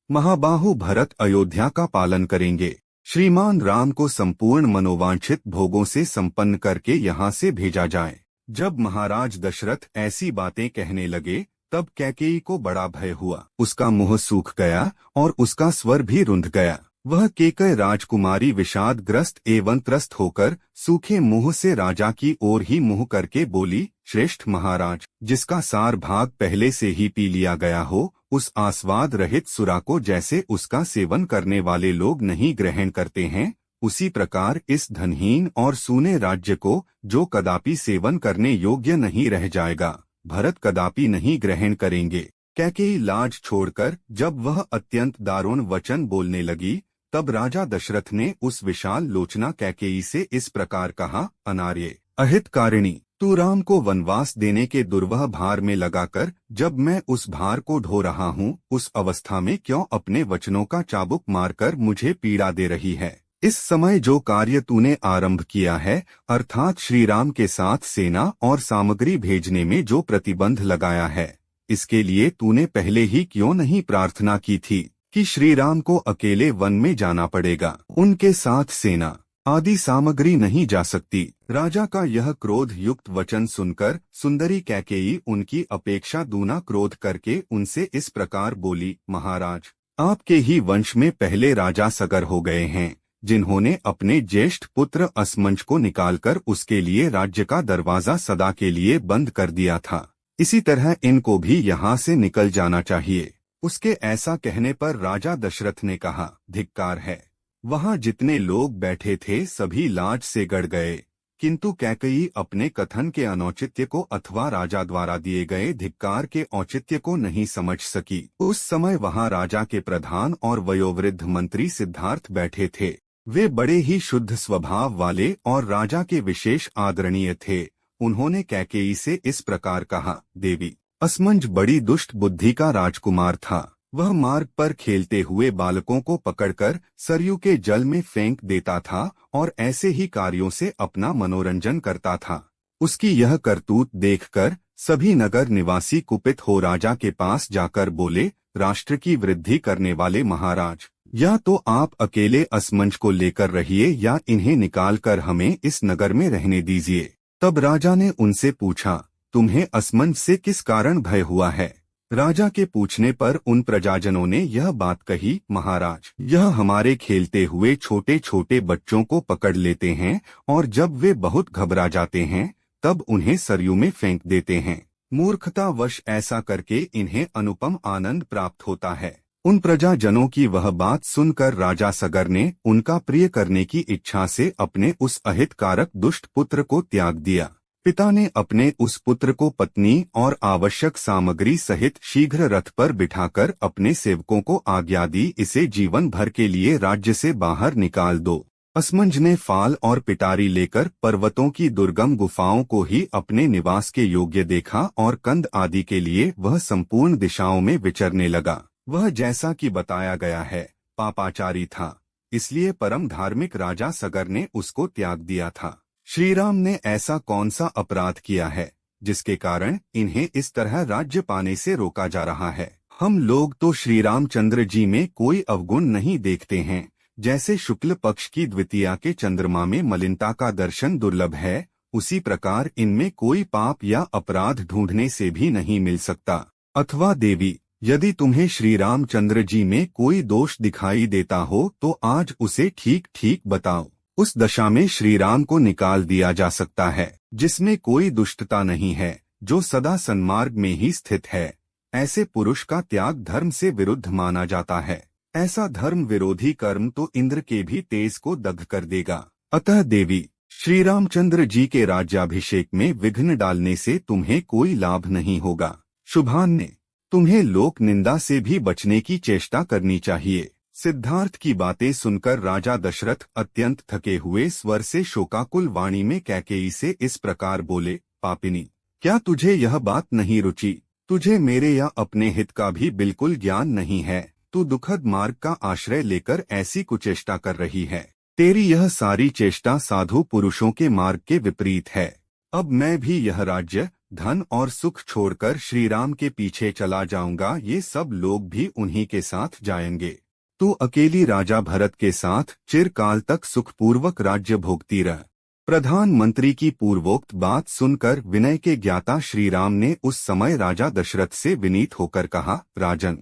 महाबाहु भरत अयोध्या का पालन करेंगे। श्रीमान राम को संपूर्ण मनोवांछित भोगों से संपन्न करके यहाँ से भेजा जाए। जब महाराज दशरथ ऐसी बातें कहने लगे तब कैकेयी को बड़ा भय हुआ। उसका मुंह सूख गया और उसका स्वर भी रुंध गया। वह केकय राजकुमारी विषादग्रस्त एवं त्रस्त होकर सूखे मुंह से राजा की ओर ही मुंह करके बोली, श्रेष्ठ महाराज, जिसका सार भाग पहले से ही पी लिया गया हो, उस आस्वाद रहित सुरा को जैसे उसका सेवन करने वाले लोग नहीं ग्रहण करते हैं, उसी प्रकार इस धनहीन और सूने राज्य को, जो कदापि सेवन करने योग्य नहीं रह जाएगा, भरत कदापि नहीं ग्रहण करेंगे। कैकेयी लाज छोड़कर जब वह अत्यंत दारुण वचन बोलने लगी तब राजा दशरथ ने उस विशाल लोचना कैकेयी से इस प्रकार कहा, अनार्य, अहितकारिणी, तू राम को वनवास देने के दुर्वह भार में लगाकर जब मैं उस भार को ढो रहा हूँ, उस अवस्था में क्यों अपने वचनों का चाबुक मारकर मुझे पीड़ा दे रही है। इस समय जो कार्य तूने आरंभ किया है, अर्थात श्री राम के साथ सेना और सामग्री भेजने में जो प्रतिबंध लगाया है, इसके लिए तूने पहले ही क्यों नहीं प्रार्थना की थी कि श्री राम को अकेले वन में जाना पड़ेगा, उनके साथ सेना आदि सामग्री नहीं जा सकती। राजा का यह क्रोध युक्त वचन सुनकर सुंदरी कैकेयी उनकी अपेक्षा दूना क्रोध करके उनसे इस प्रकार बोली, महाराज, आपके ही वंश में पहले राजा सगर हो गए हैं, जिन्होंने अपने ज्येष्ठ पुत्र असमंज को निकालकर उसके लिए राज्य का दरवाजा सदा के लिए बंद कर दिया था। इसी तरह इनको भी यहाँ से निकल जाना चाहिए। उसके ऐसा कहने पर राजा दशरथ ने कहा, धिक्कार है। वहाँ जितने लोग बैठे थे सभी लाज से गड़ गए, किंतु कैकेयी अपने कथन के अनौचित्य को अथवा राजा द्वारा दिए गए धिक्कार के औचित्य को नहीं समझ सकी। उस समय वहाँ राजा के प्रधान और वयोवृद्ध मंत्री सिद्धार्थ बैठे थे। वे बड़े ही शुद्ध स्वभाव वाले और राजा के विशेष आदरणीय थे। उन्होंने कैकेयी से इस प्रकार कहा, देवी, असमंज बड़ी दुष्ट बुद्धि का राजकुमार था। वह मार्ग पर खेलते हुए बालकों को पकड़कर सरयू के जल में फेंक देता था और ऐसे ही कार्यों से अपना मनोरंजन करता था। उसकी यह करतूत देखकर सभी नगर निवासी कुपित हो राजा के पास जाकर बोले, राष्ट्र की वृद्धि करने वाले महाराज, या तो आप अकेले असमंज को लेकर रहिए या इन्हें निकालकर हमें इस नगर में रहने दीजिए। तब राजा ने उनसे पूछा, तुम्हें असमंज से किस कारण भय हुआ है? राजा के पूछने पर उन प्रजाजनों ने यह बात कही, महाराज, यह हमारे खेलते हुए छोटे छोटे बच्चों को पकड़ लेते हैं और जब वे बहुत घबरा जाते हैं तब उन्हें सरयू में फेंक देते हैं। मूर्खतावश ऐसा करके इन्हें अनुपम आनंद प्राप्त होता है। उन प्रजाजनों की वह बात सुनकर राजा सगर ने उनका प्रिय करने की इच्छा से अपने उस अहितकारक दुष्ट पुत्र को त्याग दिया। पिता ने अपने उस पुत्र को पत्नी और आवश्यक सामग्री सहित शीघ्र रथ पर बिठाकर अपने सेवकों को आज्ञा दी, इसे जीवन भर के लिए राज्य से बाहर निकाल दो। असमंज ने फाल और पिटारी लेकर पर्वतों की दुर्गम गुफाओं को ही अपने निवास के योग्य देखा और कंद आदि के लिए वह संपूर्ण दिशाओं में विचरने लगा। वह जैसा कि बताया गया है पापाचारी था, इसलिए परम धार्मिक राजा सगर ने उसको त्याग दिया था। श्रीराम ने ऐसा कौन सा अपराध किया है जिसके कारण इन्हें इस तरह राज्य पाने से रोका जा रहा है? हम लोग तो श्री रामचंद्र जी में कोई अवगुण नहीं देखते हैं। जैसे शुक्ल पक्ष की द्वितीया के चंद्रमा में मलिनता का दर्शन दुर्लभ है, उसी प्रकार इनमें कोई पाप या अपराध ढूंढने से भी नहीं मिल सकता। अथवा देवी, यदि तुम्हें श्री रामचंद्र जी में कोई दोष दिखाई देता हो तो आज उसे ठीक ठीक बताओ। उस दशा में श्री राम को निकाल दिया जा सकता है जिसमें कोई दुष्टता नहीं है, जो सदा सन्मार्ग में ही स्थित है। ऐसे पुरुष का त्याग धर्म से विरुद्ध माना जाता है। ऐसा धर्म विरोधी कर्म तो इंद्र के भी तेज को दग्ध कर देगा। अतः देवी, श्री रामचंद्र जी के राज्याभिषेक में विघ्न डालने से तुम्हें कोई लाभ नहीं होगा। शुभान्य, तुम्हें लोक निंदा से भी बचने की चेष्टा करनी चाहिए। सिद्धार्थ की बातें सुनकर राजा दशरथ अत्यंत थके हुए स्वर से शोकाकुल वाणी में कैकेयी से इस प्रकार बोले, पापिनी, क्या तुझे यह बात नहीं रुचि? तुझे मेरे या अपने हित का भी बिल्कुल ज्ञान नहीं है। तू दुखद मार्ग का आश्रय लेकर ऐसी कुचेष्टा कर रही है। तेरी यह सारी चेष्टा साधु पुरुषों के मार्ग के विपरीत है। अब मैं भी यह राज्य धन और सुख छोड़कर श्री राम के पीछे चला जाऊंगा, ये सब लोग भी उन्हीं के साथ जाएंगे। तू अकेली राजा भरत के साथ चिरकाल तक सुखपूर्वक राज्य भोगती रह। प्रधानमंत्री की पूर्वोक्त बात सुनकर विनय के ज्ञाता श्री राम ने उस समय राजा दशरथ से विनीत होकर कहा, राजन,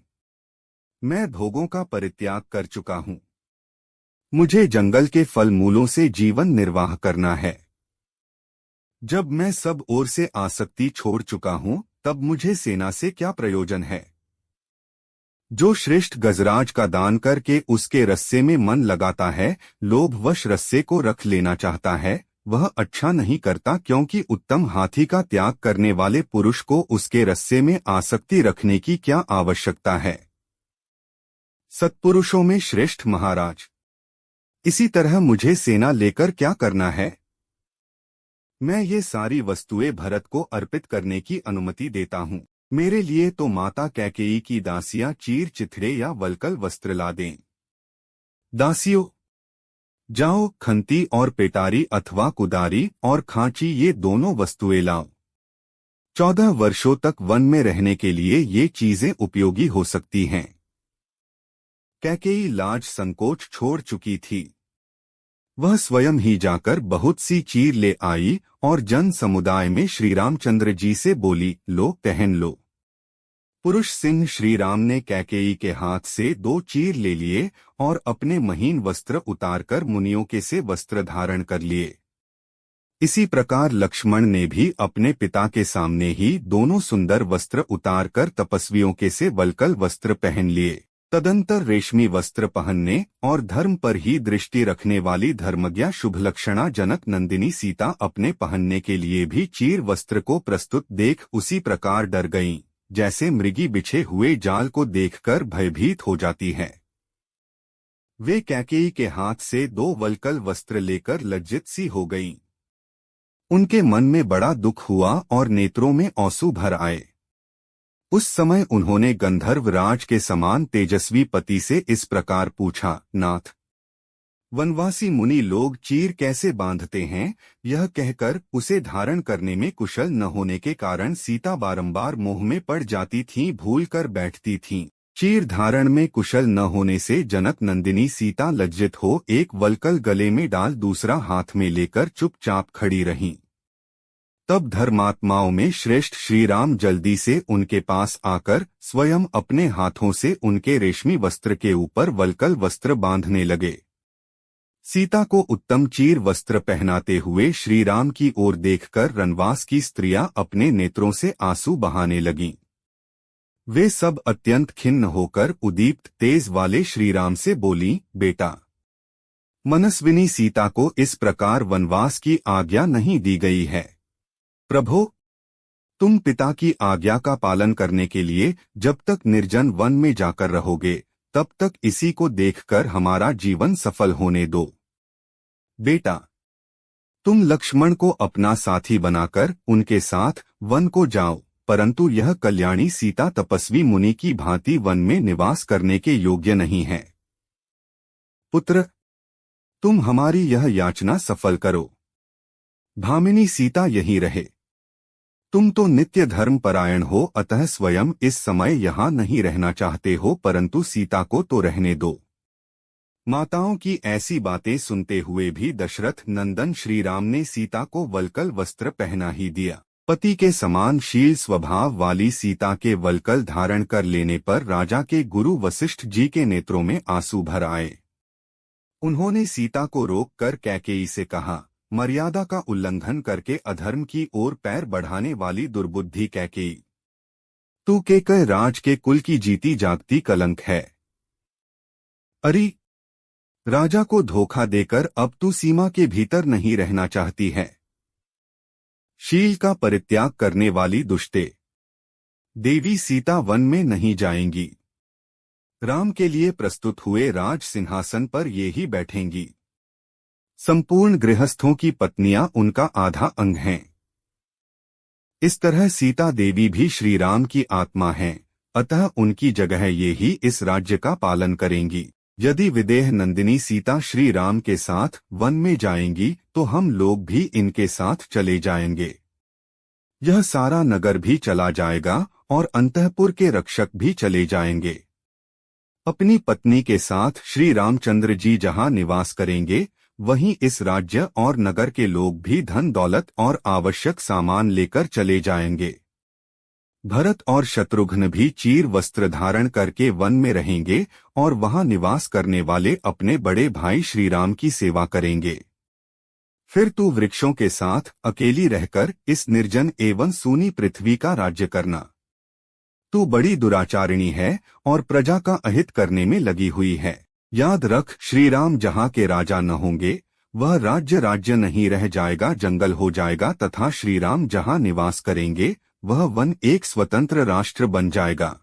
मैं भोगों का परित्याग कर चुका हूँ। मुझे जंगल के फल मूलों से जीवन निर्वाह करना है। जब मैं सब ओर से आसक्ति छोड़ चुका हूँ, तब मुझे सेना से क्या प्रयोजन है। जो श्रेष्ठ गजराज का दान करके उसके रस्से में मन लगाता है, लोभवश रस्से को रख लेना चाहता है, वह अच्छा नहीं करता, क्योंकि उत्तम हाथी का त्याग करने वाले पुरुष को उसके रस्से में आसक्ति रखने की क्या आवश्यकता है। सत्पुरुषों में श्रेष्ठ महाराज। इसी तरह मुझे सेना लेकर क्या करना है। मैं ये सारी वस्तुएं भरत को अर्पित करने की अनुमति देता हूँ। मेरे लिए तो माता कैकेयी की दासियां चीर चिथड़े या वलकल वस्त्र ला दें। दासियों, जाओ खंती और पेटारी अथवा कुदारी और खांची, ये दोनों वस्तुएं लाओ। 14 वर्षों तक वन में रहने के लिए ये चीजें उपयोगी हो सकती हैं। कैकेयी लाज संकोच छोड़ चुकी थी। वह स्वयं ही जाकर बहुत सी चीर ले आई और जन समुदाय में श्री रामचंद्र जी से बोली, लो पहन लो। पुरुष सिंह श्री राम ने कैकेयी के हाथ से 2 चीर ले लिए और अपने महीन वस्त्र उतारकर मुनियों के से वस्त्र धारण कर लिए। इसी प्रकार लक्ष्मण ने भी अपने पिता के सामने ही दोनों सुंदर वस्त्र उतारकर तपस्वियों के से वलकल वस्त्र पहन लिए। तदंतर रेशमी वस्त्र पहनने और धर्म पर ही दृष्टि रखने वाली धर्मज्ञा शुभलक्षणा जनक नंदिनी सीता अपने पहनने के लिए भी चीर वस्त्र को प्रस्तुत देख उसी प्रकार डर गईं, जैसे मृगी बिछे हुए जाल को देखकर भयभीत हो जाती है। वे कैकेयी के हाथ से 2 वलकल वस्त्र लेकर लज्जित सी हो गईं। उनके मन में बड़ा दुख हुआ और नेत्रों में आंसू भर आए। उस समय उन्होंने गंधर्व राज के समान तेजस्वी पति से इस प्रकार पूछा, नाथ, वनवासी मुनि लोग चीर कैसे बांधते हैं। यह कहकर उसे धारण करने में कुशल न होने के कारण सीता बारंबार मोह में पड़ जाती थीं, भूल कर बैठती थीं। चीर धारण में कुशल न होने से जनक नंदिनी सीता लज्जित हो एक वलकल गले में डाल दूसरा हाथ में लेकर चुपचाप खड़ी रहीं। तब धर्मात्माओं में श्रेष्ठ श्री राम जल्दी से उनके पास आकर स्वयं अपने हाथों से उनके रेशमी वस्त्र के ऊपर वलकल वस्त्र बांधने लगे। सीता को उत्तम चीर वस्त्र पहनाते हुए श्री राम की ओर देखकर रनवास की स्त्रियां अपने नेत्रों से आंसू बहाने लगीं। वे सब अत्यंत खिन्न होकर उदीप्त तेज वाले श्री राम से बोलीं, बेटा, मनस्विनी सीता को इस प्रकार वनवास की आज्ञा नहीं दी गई है। प्रभो, तुम पिता की आज्ञा का पालन करने के लिए जब तक निर्जन वन में जाकर रहोगे, तब तक इसी को देखकर हमारा जीवन सफल होने दो। बेटा, तुम लक्ष्मण को अपना साथी बनाकर उनके साथ वन को जाओ, परंतु यह कल्याणी सीता तपस्वी मुनि की भांति वन में निवास करने के योग्य नहीं है। पुत्र, तुम हमारी यह याचना सफल करो। भामिनी सीता यहीं रहे। तुम तो नित्य धर्म परायण हो, अतः स्वयं इस समय यहाँ नहीं रहना चाहते हो, परंतु सीता को तो रहने दो। माताओं की ऐसी बातें सुनते हुए भी दशरथ नंदन श्री राम ने सीता को वलकल वस्त्र पहना ही दिया। पति के समान शील स्वभाव वाली सीता के वलकल धारण कर लेने पर राजा के गुरु वशिष्ठ जी के नेत्रों में आंसू भर आए। उन्होंने सीता को रोककर कैकेयी से कहा, मर्यादा का उल्लंघन करके अधर्म की ओर पैर बढ़ाने वाली दुर्बुद्धि कैकेयी, तू केकय राज के कुल की जीती जागती कलंक है। अरे, राजा को धोखा देकर अब तू सीमा के भीतर नहीं रहना चाहती है। शील का परित्याग करने वाली दुष्टे, देवी सीता वन में नहीं जाएंगी। राम के लिए प्रस्तुत हुए राज सिंहासन पर ये ही बैठेंगी। संपूर्ण गृहस्थों की पत्नियां उनका आधा अंग हैं। इस तरह सीता देवी भी श्री राम की आत्मा हैं, अतः उनकी जगह ये ही इस राज्य का पालन करेंगी। यदि विदेह नंदिनी सीता श्री राम के साथ वन में जाएंगी तो हम लोग भी इनके साथ चले जाएंगे। यह सारा नगर भी चला जाएगा और अंतःपुर के रक्षक भी चले जाएंगे। अपनी पत्नी के साथ श्री रामचंद्र जी जहां निवास करेंगे, वहीं इस राज्य और नगर के लोग भी धन दौलत और आवश्यक सामान लेकर चले जाएंगे। भरत और शत्रुघ्न भी चीर वस्त्र धारण करके वन में रहेंगे और वहां निवास करने वाले अपने बड़े भाई श्रीराम की सेवा करेंगे। फिर तू वृक्षों के साथ अकेली रहकर इस निर्जन एवं सूनी पृथ्वी का राज्य करना। तू बड़ी दुराचारिणी है और प्रजा का अहित करने में लगी हुई है। याद रख, श्रीराम जहाँ के राजा न होंगे, वह राज्य राज्य नहीं रह जाएगा, जंगल हो जाएगा, तथा श्रीराम जहाँ निवास करेंगे वह वन एक स्वतंत्र राष्ट्र बन जाएगा।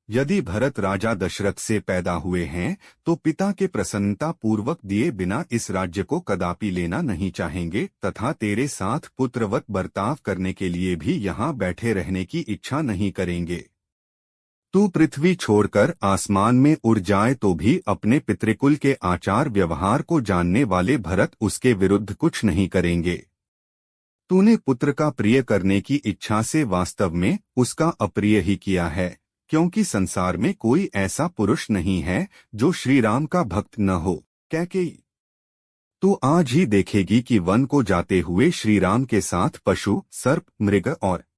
यदि भरत राजा दशरथ से पैदा हुए हैं तो पिता के प्रसन्नता पूर्वक दिए बिना इस राज्य को कदापि लेना नहीं चाहेंगे तथा तेरे साथ पुत्रवत बर्ताव करने के लिए भी यहाँ बैठे रहने की इच्छा नहीं करेंगे। तू पृथ्वी छोड़कर आसमान में उड़ जाए तो भी अपने पितृकुल के आचार व्यवहार को जानने वाले भरत उसके विरुद्ध कुछ नहीं करेंगे। तूने पुत्र का प्रिय करने की इच्छा से वास्तव में उसका अप्रिय ही किया है, क्योंकि संसार में कोई ऐसा पुरुष नहीं है जो श्री राम का भक्त न हो। कैकेयी, तू आज ही देखेगी कि वन को जाते हुए श्री राम के साथ पशु, सर्प, मृग और